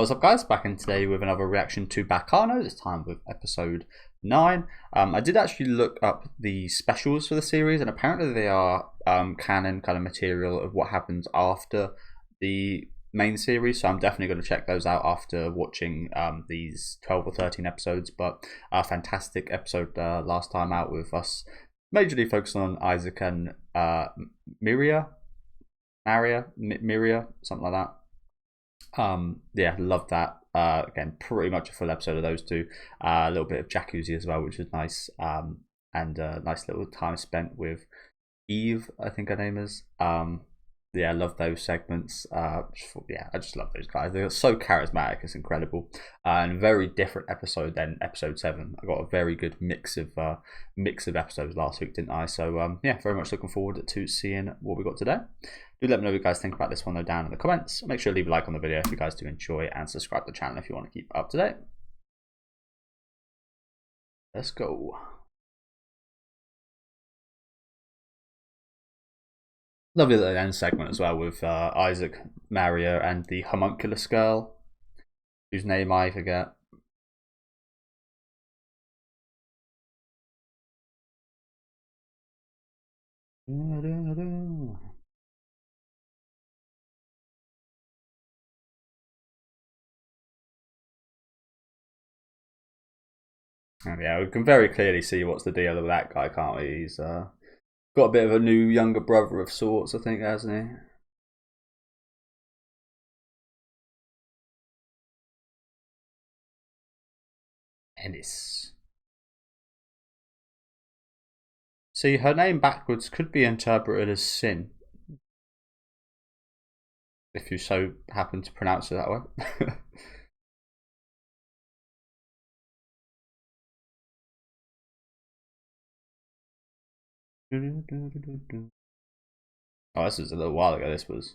What's up, guys? Back in today with another reaction to Baccano, this time with episode 9. I did actually look up the specials for the series, and apparently they are canon kind of material of what happens after the main series, so I'm definitely going to check those out after watching these 12 or 13 episodes. But a fantastic episode last time out with us majorly focusing on Isaac and Miria, something like that. Yeah, love that. Again, pretty much a full episode of those two. A little bit of jacuzzi as well, which was nice. And a nice little time spent with Eve, I think her name is. Yeah, I love those segments. Yeah, I just love those guys. They're so charismatic. It's incredible. And very different episode than episode 7. I got a very good mix of episodes last week, didn't I? So yeah, very much looking forward to seeing what we got today. Do let me know what you guys think about this one though down in the comments. Make sure to leave a like on the video if you guys do enjoy, and subscribe to the channel if you want to keep up to date. Let's go. Lovely little end segment as well with Isaac, Mario, and the homunculus girl, whose name I forget. Yeah, we can very clearly see what's the deal with that guy, can't we? He's got a bit of a new younger brother of sorts, I think, hasn't he? Ennis. See, her name backwards could be interpreted as sin, if you so happen to pronounce it that way. Oh, this was a little while ago, this was.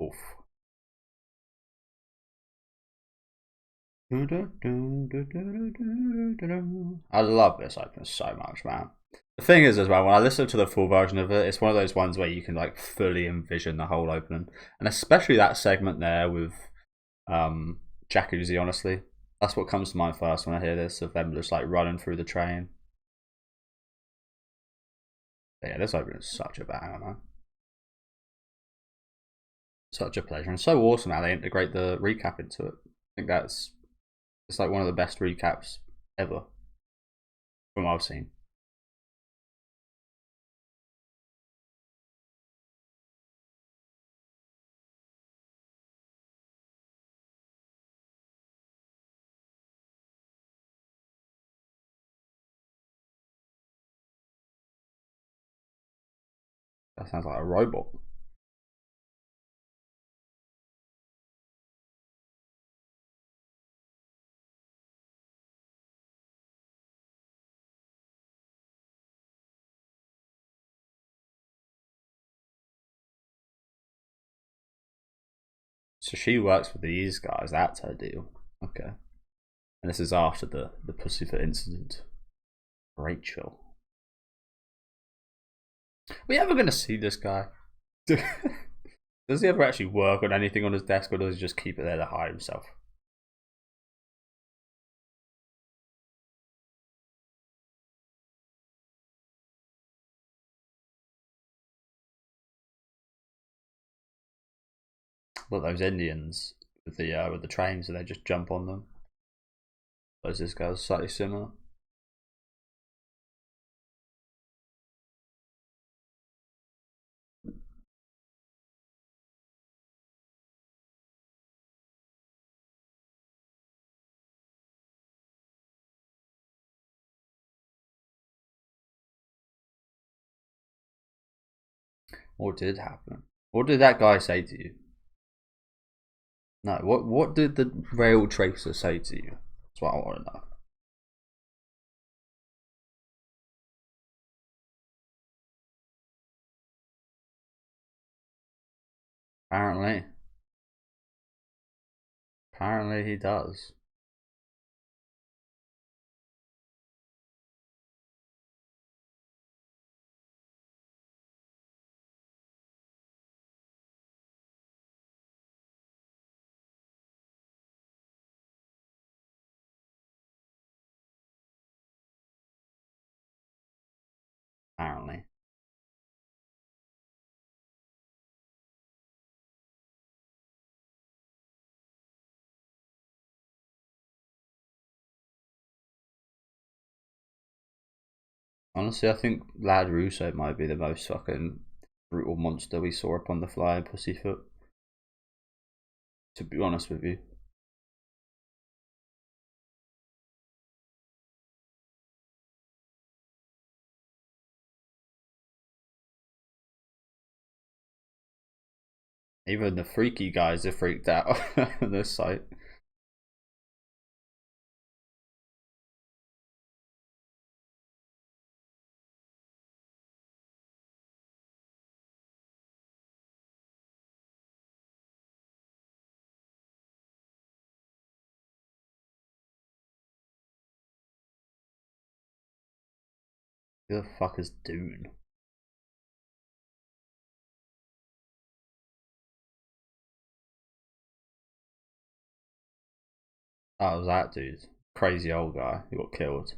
Oof. I love this opening so much, man. The thing is, as well, when I listen to the full version of it, it's one of those ones where you can like fully envision the whole opening, and especially that segment there with Jacuzzi. Honestly, that's what comes to mind first when I hear this, of them just like running through the train. But yeah, this opening is such a banger, man. Such a pleasure, and so awesome how they integrate the recap into it. I think it's like one of the best recaps ever from what I've seen. That sounds like a robot. So she works with these guys. That's her deal. Okay. And this is after the Pussyfoot incident. Rachel. Are we ever going to see this guy? Does he ever actually work on anything on his desk, or does he just keep it there to hide himself? Look, those Indians with the trains, so they just jump on them. Those this guy's slightly similar. What did happen? What did that guy say to you? No, what did the rail tracer say to you? That's what I want to know. Apparently. Apparently he does. Honestly, I think Lad Russo might be the most fucking brutal monster we saw upon the fly in Pussyfoot. To be honest with you. Even the freaky guys are freaked out on this site. Who the fuck is Dune? Oh, it was that dude. Crazy old guy who got killed.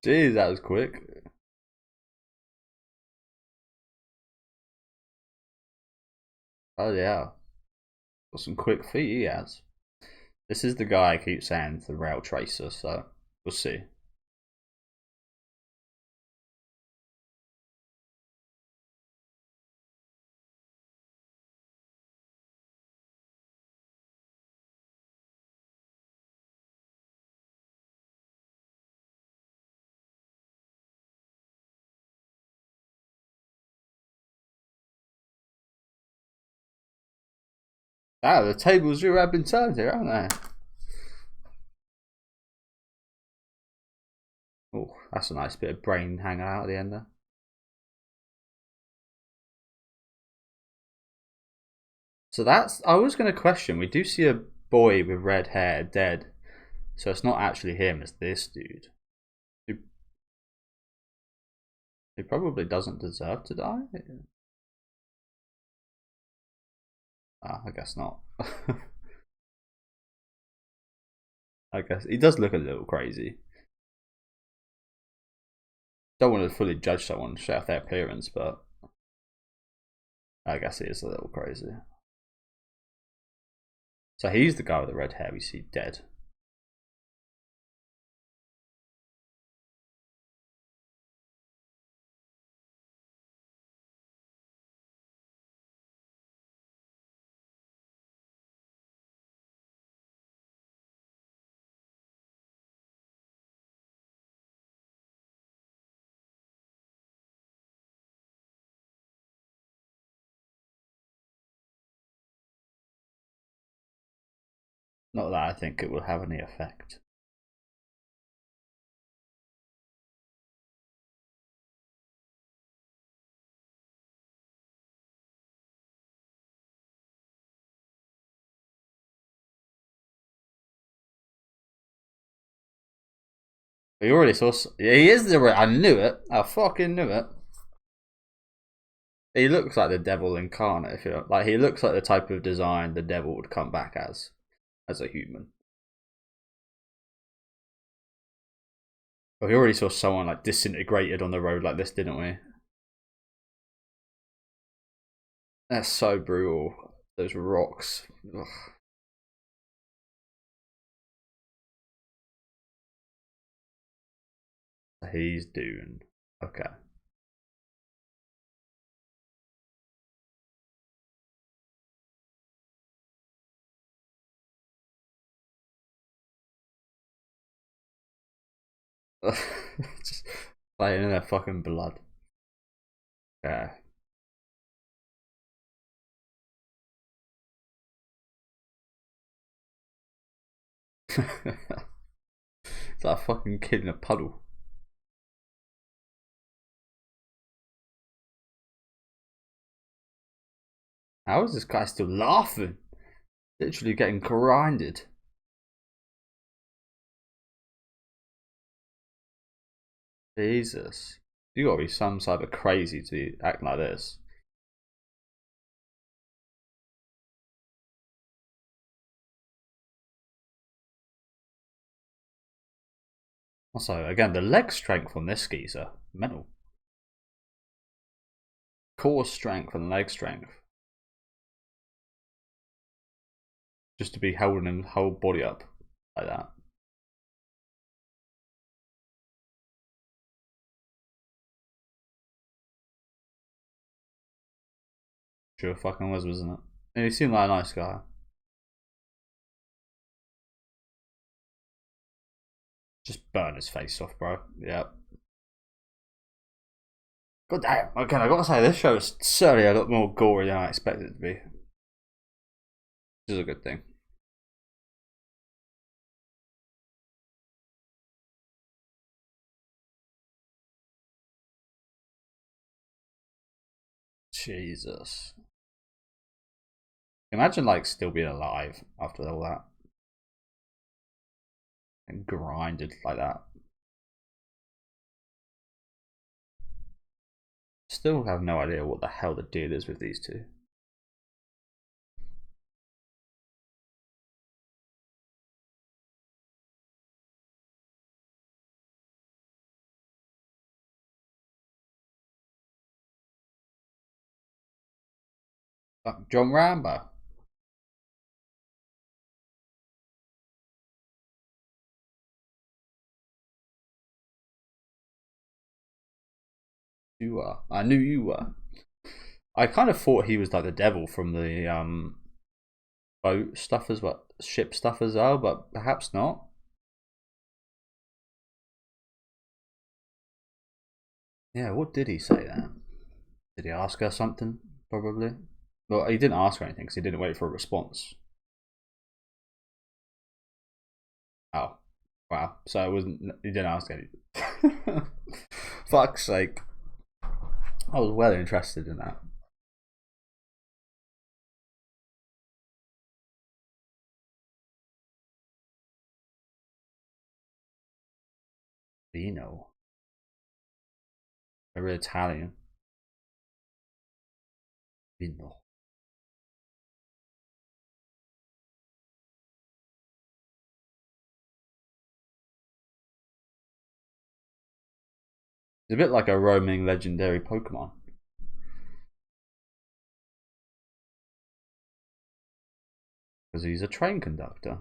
Jeez, that was quick. Oh yeah. Got some quick feet he has. This is the guy I keep saying, the rail tracer, so we'll see. Ah, the tables really have been turned here, haven't they? Oh, that's a nice bit of brain hanging out at the end there. So that's, I was going to question, we do see a boy with red hair dead. So it's not actually him, it's this dude. He probably doesn't deserve to die. Ah, I guess not. I guess he does look a little crazy. Don't want to fully judge someone straight off their appearance, but I guess he is a little crazy. So he's the guy with the red hair we see dead. Not that I think it will have any effect. We already saw. He is the. I knew it. I fucking knew it. He looks like the devil incarnate. If you like, he looks like the type of design the devil would come back as a human. But we already saw someone like disintegrated on the road like this, didn't we? That's so brutal. Those rocks. Ugh. He's doomed. Okay. Just playing in their fucking blood. Yeah. It's like a fucking kid in a puddle. How is this guy still laughing? Literally getting grinded. Jesus. You gotta be some type of crazy to be acting like this. Also, again, the leg strength on this geezer, mental. core strength and leg strength. Just to be holding his whole body up like that. Sure fucking was, wasn't it? And he seemed like a nice guy. Just burn his face off, bro. Yep. God damn. Okay, I gotta say, this show is certainly a lot more gory than I expected it to be. Which is a good thing. Jesus. Imagine, like, still being alive after all that. And grinded like that. Still have no idea what the hell the deal is with these two. John Rambo. You are. I knew you were. I kind of thought he was like the devil from the boat stuff as well, ship stuff as well, but perhaps not. Yeah, what did he say then? Did he ask her something? Probably. Well, he didn't ask her anything because he didn't wait for a response. Oh, wow. So it wasn't. He didn't ask anything. Fuck's sake. I was well interested in that. Vino. They're really Italian. Vino. It's a bit like a roaming legendary Pokemon. Because he's a train conductor.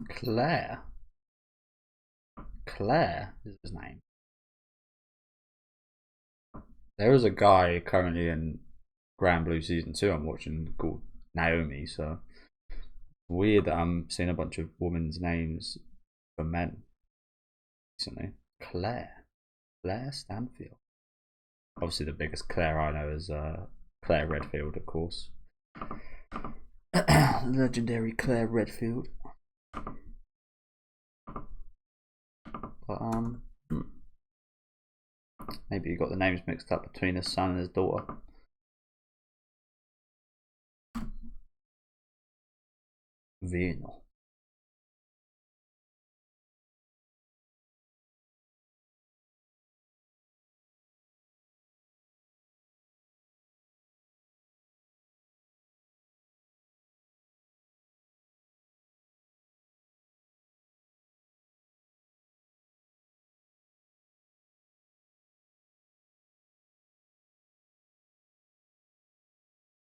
Claire. Claire is his name. There is a guy currently in Grand Blue Season 2 I'm watching called Naomi, so weird that I'm seeing a bunch of women's names for men recently. Claire. Claire Stanfield. Obviously the biggest Claire I know is Claire Redfield, of course. Legendary Claire Redfield. But maybe you got the names mixed up between his son and his daughter. Vino.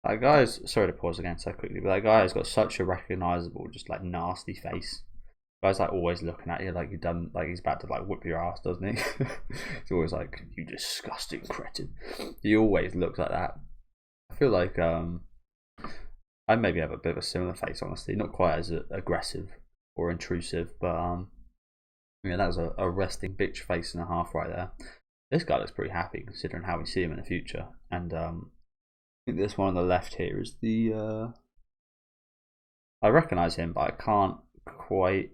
That guy's, sorry to pause again so quickly, but that guy has got such a recognisable, just like nasty face. The guy's like always looking at you like you've done, like he's about to like whip your ass, doesn't he? He's always like, "You disgusting cretin." He always looks like that. I feel like I maybe have a bit of a similar face, honestly, not quite as aggressive or intrusive, but yeah, that was a resting bitch face and a half right there. This guy looks pretty happy considering how we see him in the future, and I think this one on the left here is the I recognise him, but I can't quite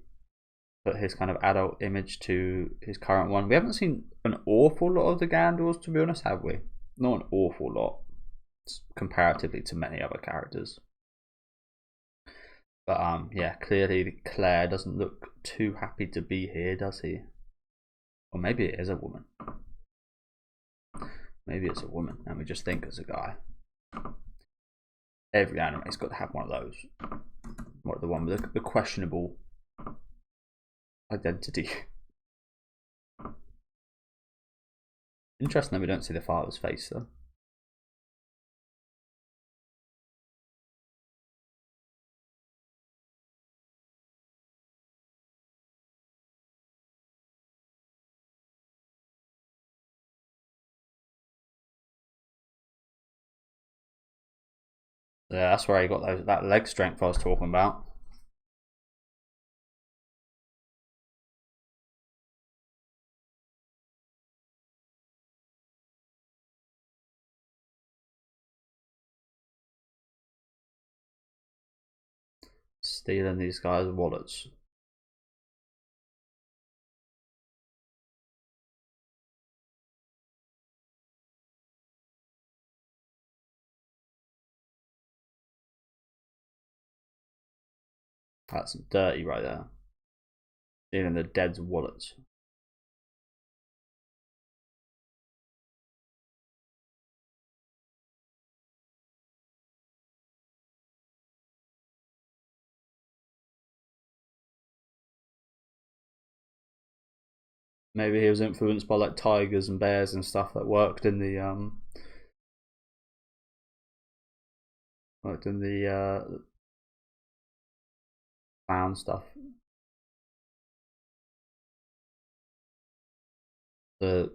put his kind of adult image to his current one. We haven't seen an awful lot of the Gandors, to be honest, have we? Not an awful lot comparatively to many other characters. But yeah, clearly Claire doesn't look too happy to be here, does he? Or maybe it is a woman. Maybe it's a woman, and we just think it's a guy. Every anime's got to have one of those. What, the one with the questionable identity. Interesting that we don't see the father's face though. Yeah, that's where he got that leg strength I was talking about. Stealing these guys' wallets. That's dirty right there. Stealing the dead's wallets. Maybe he was influenced by like tigers and bears and stuff that worked in the clown stuff. The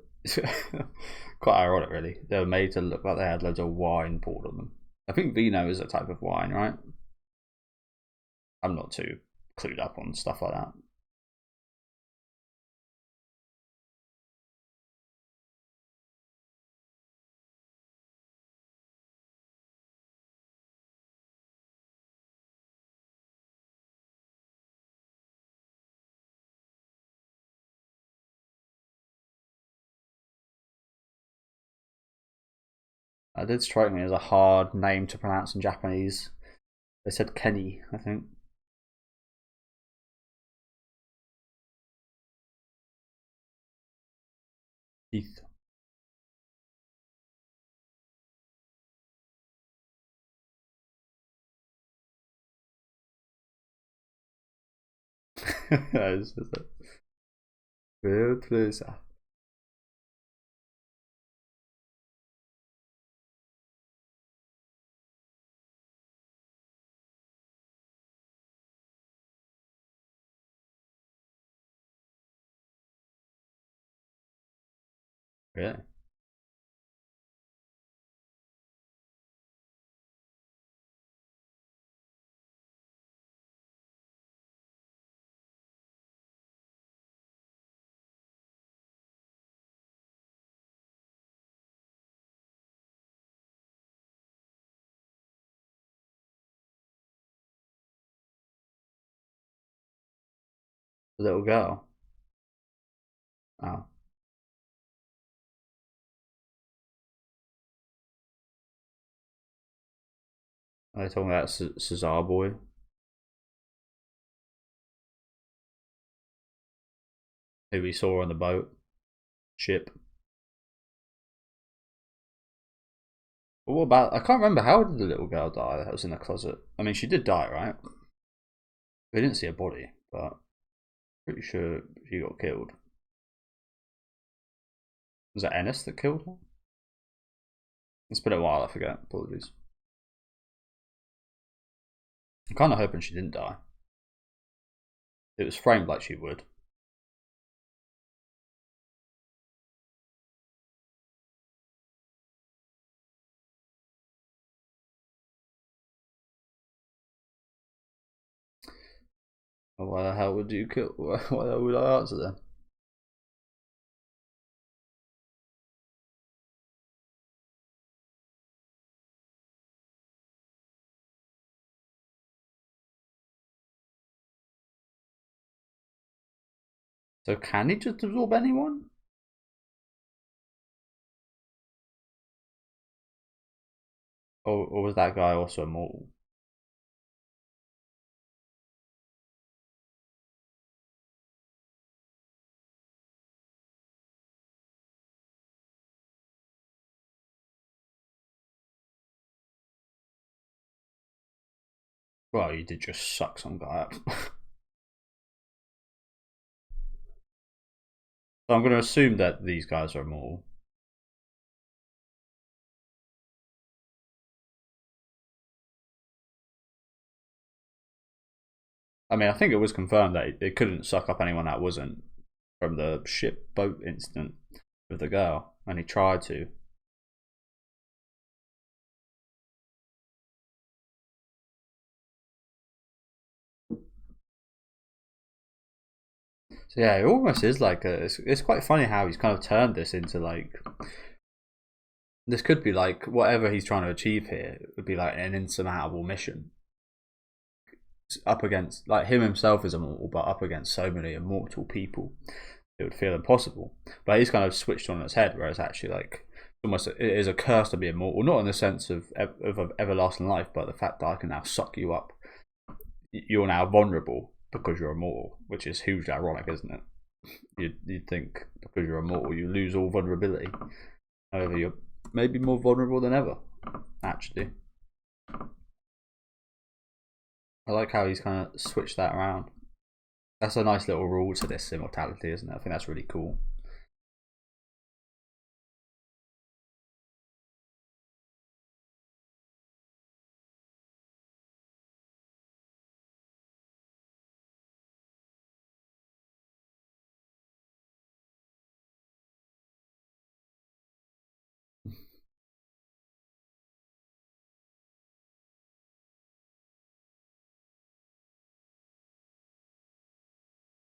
quite ironic, really. They were made to look like they had loads of wine poured on them. I think vino is a type of wine, right? I'm not too clued up on stuff like that. It did strike me as a hard name to pronounce in Japanese. They said Kenny, I think. Keith. It's just a weird place. Really? The little girl. Oh. Are they talking about Cesar boy? Who we saw on the boat. Ship. But what about, I can't remember, how did the little girl die that was in the closet? I mean, she did die, right? We didn't see a body, but pretty sure she got killed. Was that Ennis that killed her? It's been a while, I forget. Apologies. I'm kind of hoping she didn't die. It was framed like she would. Why the hell would you kill? Why the hell would I answer then? So can he just absorb anyone? Or was that guy also immortal? Well, you did just suck some guy up. So I'm going to assume that these guys are immortal. I mean, I think it was confirmed that it couldn't suck up anyone that wasn't from the ship boat incident with the girl, and he tried to. So yeah, it almost is like it's quite funny how he's kind of turned this into like this could be like whatever he's trying to achieve here would be like an insurmountable mission. It's up against like him himself is immortal, but up against so many immortal people, it would feel impossible. But he's kind of switched on its head, whereas actually like almost it is a curse to be immortal, not in the sense of everlasting life, but the fact that I can now suck you up. You're now vulnerable because you're immortal, which is hugely ironic, isn't it? You'd think because you're immortal, you lose all vulnerability. However, you're maybe more vulnerable than ever, actually. I like how he's kind of switched that around. That's a nice little rule to this immortality, isn't it? I think that's really cool.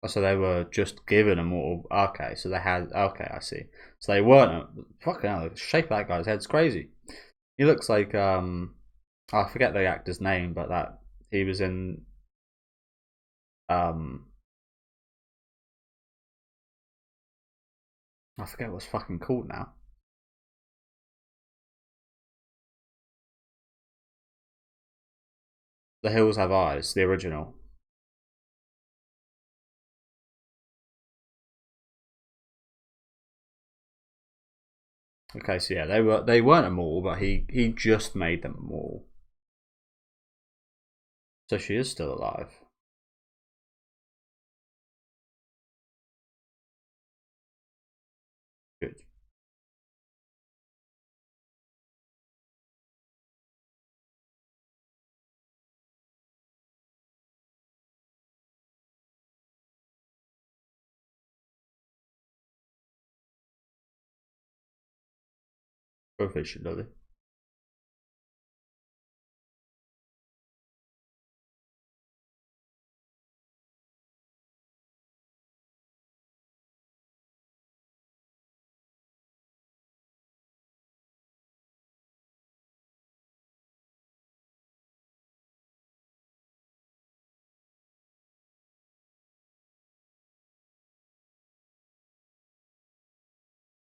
So they were just given immortal. Okay, so they had. Okay, I see. So they weren't. Fucking hell, the shape of that guy's head's crazy. He looks like I forget the actor's name, but that he was in um I forget what's fucking called now. The Hills Have Eyes, the original. Okay, so yeah, they weren't immortal, but he just made them immortal. So she is still alive. Good. Proficiently.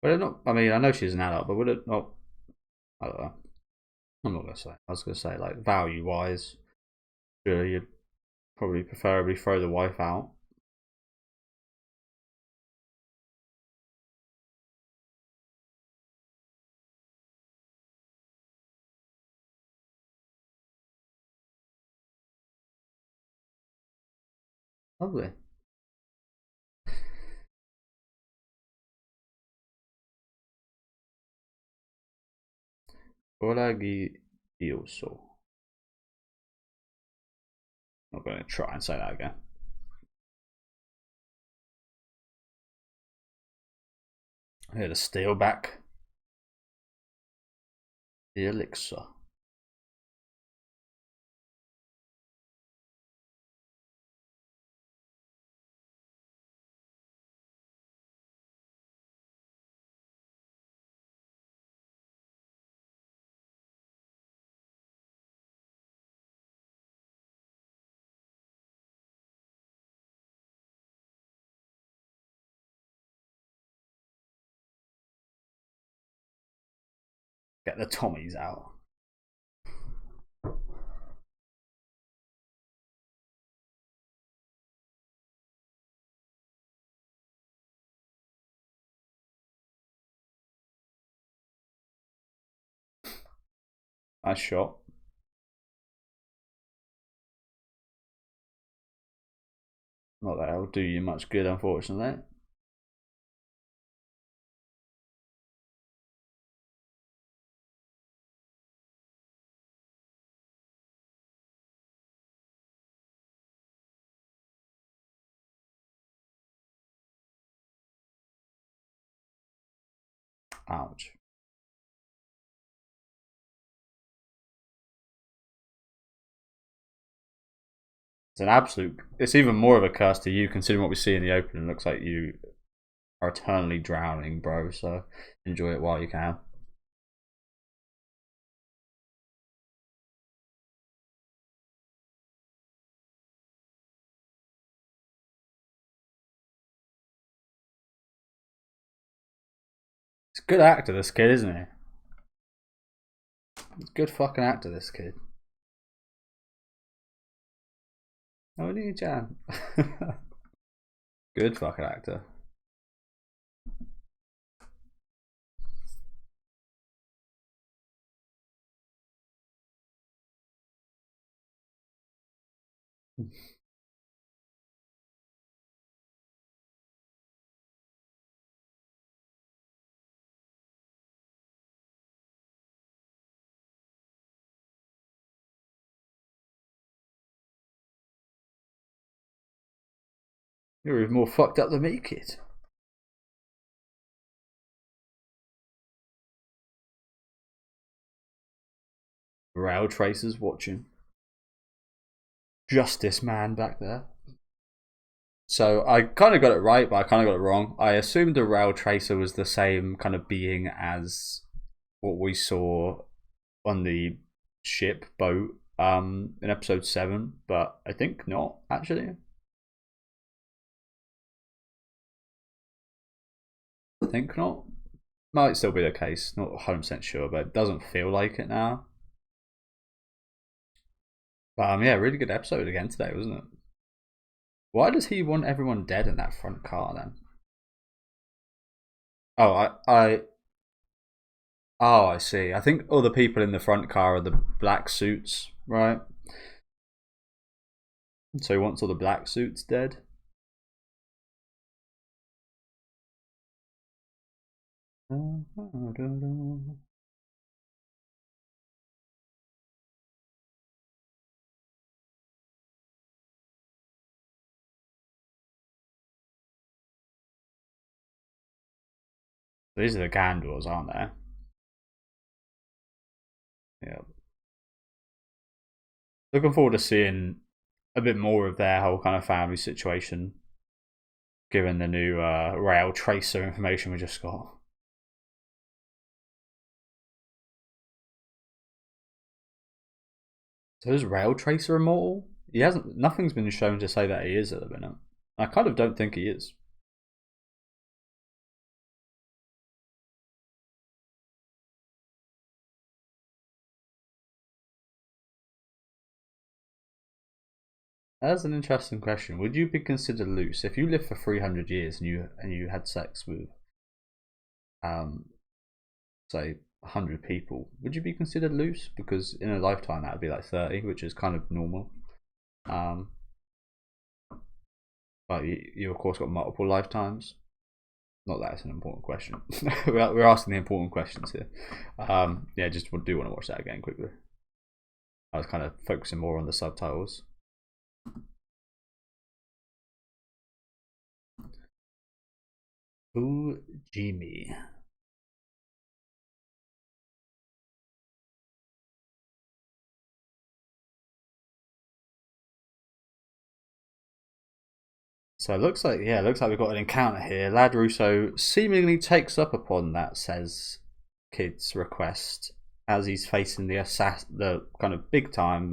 But it not. I mean, I know she's an adult, but would it not? I don't know. I'm not gonna say. I was gonna say like value wise, really, you'd probably preferably throw the wife out. Lovely. Coraggioso. I'm going to try and say that again. Here to steal back the elixir. Get the Tommies out. Nice shot. Not that it'll do you much good, unfortunately. Ouch. It's an absolute. It's even more of a curse to you, considering what we see in the opening. It looks like you are eternally drowning, bro. So enjoy it while you can. He's a good actor, this kid, isn't he? He's a good fucking actor, this kid. Oh, Jan. Good fucking actor. You're even more fucked up than me, kid. Rail tracers watching. Justice man back there. So I kind of got it right, but I kind of got it wrong. I assumed the rail tracer was the same kind of being as what we saw on the ship boat in episode 7, but I think not actually. I think not. Might still be the case. Not 100% sure, but it doesn't feel like it now. Yeah, really good episode again today, wasn't it? Why does he want everyone dead in that front car then? Oh, I see. I think all the people in the front car are the black suits, right? So he wants all the black suits dead. These are the Gandors, aren't they? Yeah. Looking forward to seeing a bit more of their whole kind of family situation, given the new rail tracer information we just got. So is Rail Tracer immortal? He hasn't. Nothing's been shown to say that he is at the minute. I kind of don't think he is. That's an interesting question. Would you be considered loose if you lived for 300 years and you had sex with, say 100 people? Would you be considered loose? Because in a lifetime that would be like 30, which is kind of normal. But you of course got multiple lifetimes. Not that it's an important question. We're asking the important questions here. Yeah, just do want to watch that again quickly. I was kind of focusing more on the subtitles. Ooh, Jimmy. So it looks like we've got an encounter here. Lad Russo seemingly takes up upon that says kid's request as he's facing the kind of big time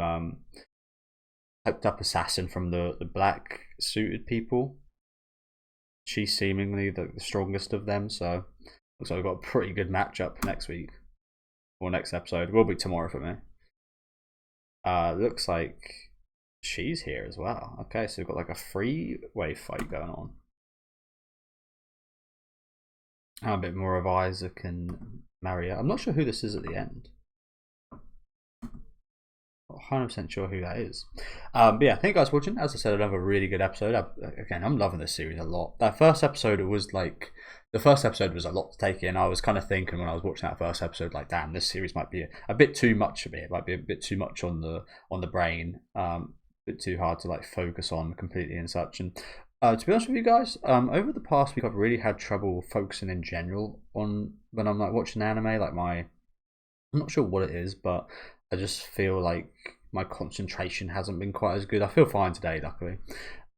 hyped up assassin from the black suited people. She's seemingly the strongest of them, so looks like we've got a pretty good matchup next week or next episode. It will be tomorrow for me. Looks like she's here as well. Okay, so we've got like a freeway fight going on. A bit more of Isaac and Maria. I'm not sure who this is at the end. 100% sure who that is. But yeah, thank you guys for watching. As I said, another really good episode. Again, I'm loving this series a lot. That first episode, the first episode was a lot to take in. I was kind of thinking when I was watching that first episode, like, damn, this series might be a bit too much for me. It might be a bit too much on the brain. A bit too hard to like focus on completely and such. And to be honest with you guys, over the past week, I've really had trouble focusing in general on when I'm like watching anime. Like I'm not sure what it is, but I just feel like my concentration hasn't been quite as good. I feel fine today, luckily.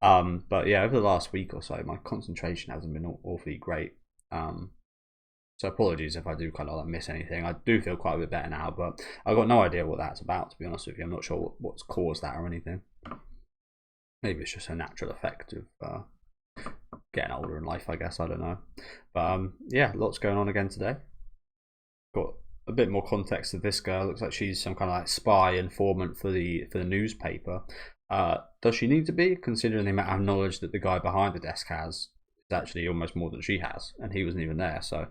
But yeah, over the last week or so, my concentration hasn't been awfully great. So apologies if I do kind of like miss anything. I do feel quite a bit better now, but I've got no idea what that's about, to be honest with you. I'm not sure what's caused that or anything. Maybe it's just a natural effect of getting older in life, I guess. I don't know. But yeah, lots going on again today. Got a bit more context to this girl. Looks like she's some kind of like spy informant for the newspaper. Does she need to be, considering the amount of knowledge that the guy behind the desk has? It's actually almost more than she has, and he wasn't even there. So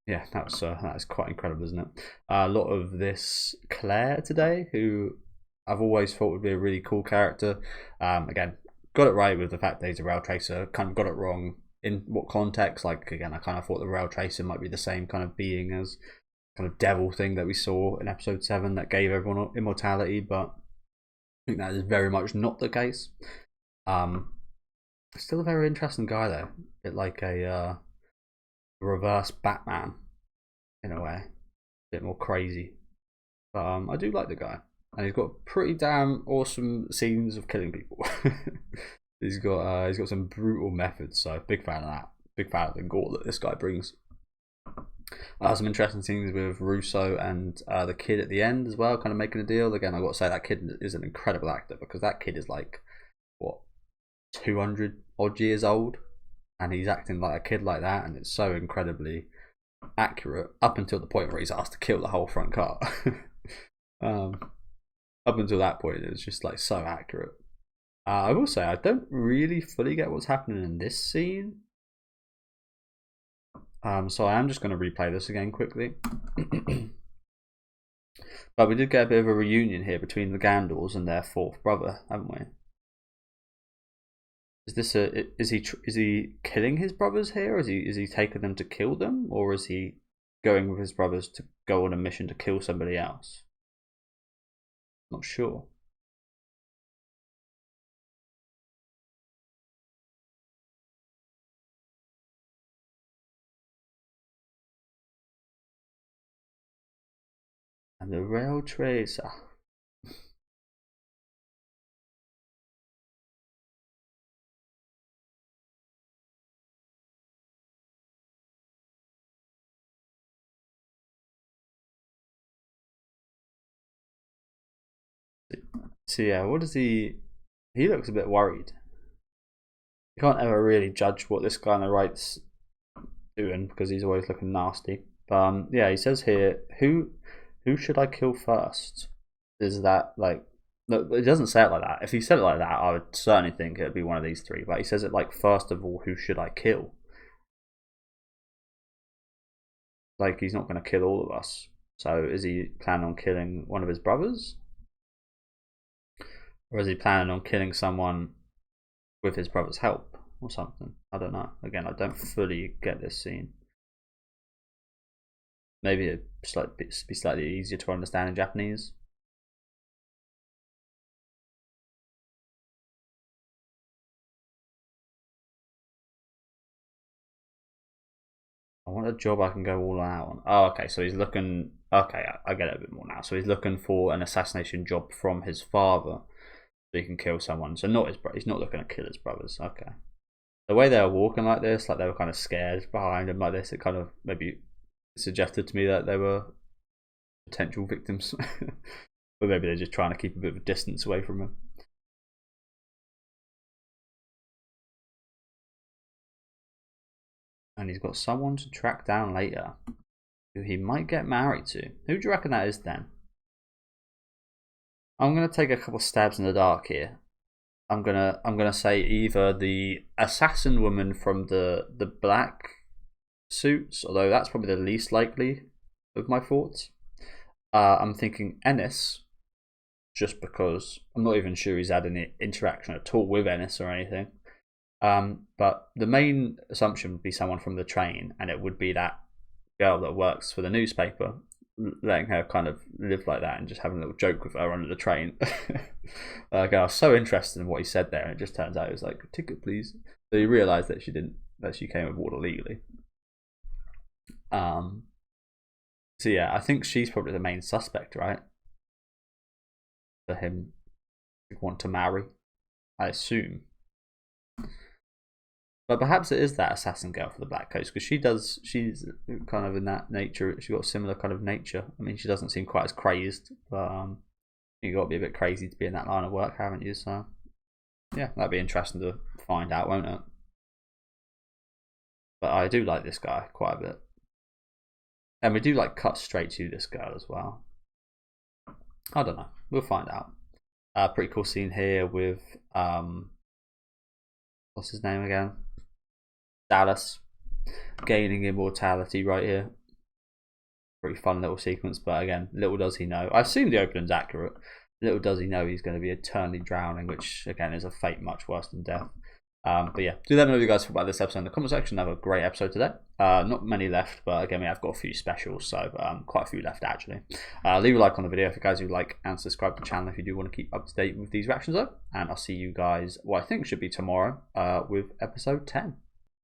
yeah, that is quite incredible, isn't it? A lot of this Claire today, who I've always thought would be a really cool character. Again, got it right with the fact that he's a rail tracer. Kind of got it wrong in what context. Like, again, I kind of thought the rail tracer might be the same kind of being as kind of devil thing that we saw in episode 7 that gave everyone immortality, but I think that is very much not the case. Still a very interesting guy though, a bit like a reverse Batman in a way, a bit more crazy. But I do like the guy, and he's got pretty damn awesome scenes of killing people. he's got some brutal methods, so big fan of that. Big fan of the gore that this guy brings. Some interesting things with Russo and the kid at the end as well, kind of making a deal. Again, I've got to say that kid is an incredible actor, because that kid is like, what, 200 odd years old, and he's acting like a kid like that, and it's so incredibly accurate up until the point where he's asked to kill the whole front car. Up until that point, it was just like so accurate. I will say I don't really fully get what's happening in this scene. So I am just going to replay this again quickly. But we did get a bit of a reunion here between the Gandals and their fourth brother, haven't we? Is he killing his brothers here? Is he taking them to kill them, or is he going with his brothers to go on a mission to kill somebody else? Not sure. And the rail tracer. So yeah, what does he looks a bit worried. You can't ever really judge what this guy on the right's doing, because he's always looking nasty. But yeah, he says here, who should I kill first? Is that like, no, it doesn't say it like that. If he said it like that, I would certainly think it would be one of these three. But he says it like, first of all, who should I kill? Like, he's not going to kill all of us. So is he planning on killing one of his brothers? Or is he planning on killing someone with his brother's help or something? I don't know. Again, I don't fully get this scene. Maybe it'd be slightly easier to understand in Japanese. I want a job I can go all out on. Oh, okay. So he's looking. Okay, I get it a bit more now. So he's looking for an assassination job from his father, so he can kill someone. So not his brother. He's not looking to kill his brothers. Okay. The way they were walking like this, like they were kind of scared behind him like this, it kind of maybe suggested to me that they were potential victims. But maybe they're just trying to keep a bit of a distance away from him. And he's got someone to track down later, who he might get married to. Who do you reckon that is then? I'm gonna take a couple stabs in the dark here. I'm gonna say either the assassin woman from the black suits, although that's probably the least likely of my thoughts. I'm thinking Ennis, just because I'm not even sure he's had any interaction at all with Ennis or anything. But the main assumption would be someone from the train, and it would be that girl that works for the newspaper, letting her kind of live like that and just having a little joke with her under the train. I was so interested in what he said there, and it just turns out it was like, ticket please. So you realise that she came aboard illegally. So yeah, I think she's probably the main suspect, right? For him to want to marry, I assume. But perhaps it is that assassin girl for the Black Coast, because she's kind of in that nature. She's got a similar kind of nature. I mean, she doesn't seem quite as crazed, but you got to be a bit crazy to be in that line of work, haven't you? So yeah, that'd be interesting to find out, won't it? But I do like this guy quite a bit, and we do like cut straight to this girl as well. I don't know. We'll find out. Pretty cool scene here with what's his name again? Dallas gaining immortality right here. Pretty fun little sequence, but again, little does he know. I assume the opening's accurate. Little does he know he's going to be eternally drowning, which again is a fate much worse than death. But yeah, do let me know what you guys thought about this episode in the comment section. Have a great episode today. Not many left, but again, we have got a few specials, so quite a few left actually. Leave a like on the video if you guys do like, and subscribe to the channel if you do want to keep up to date with these reactions though. And I'll see you guys, what I think should be tomorrow, with episode 10.